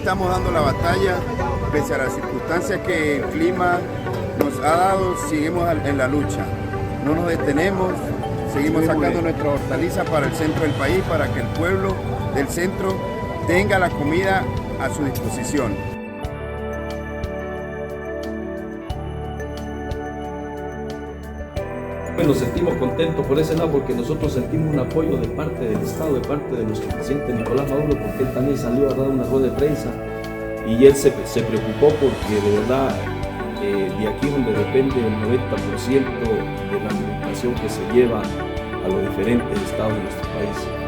estamos dando la batalla, pese a las circunstancias que el clima nos ha dado, seguimos en la lucha. No nos detenemos, seguimos sacando nuestra hortaliza para el centro del país, para que el pueblo del centro tenga la comida a su disposición. Nos sentimos contentos por ese lado porque nosotros sentimos un apoyo de parte del Estado, de parte de nuestro presidente Nicolás Maduro, porque él también salió a dar una rueda de prensa y él se preocupó porque de verdad de aquí es donde depende el 90% de la administración que se lleva a los diferentes estados de nuestro país.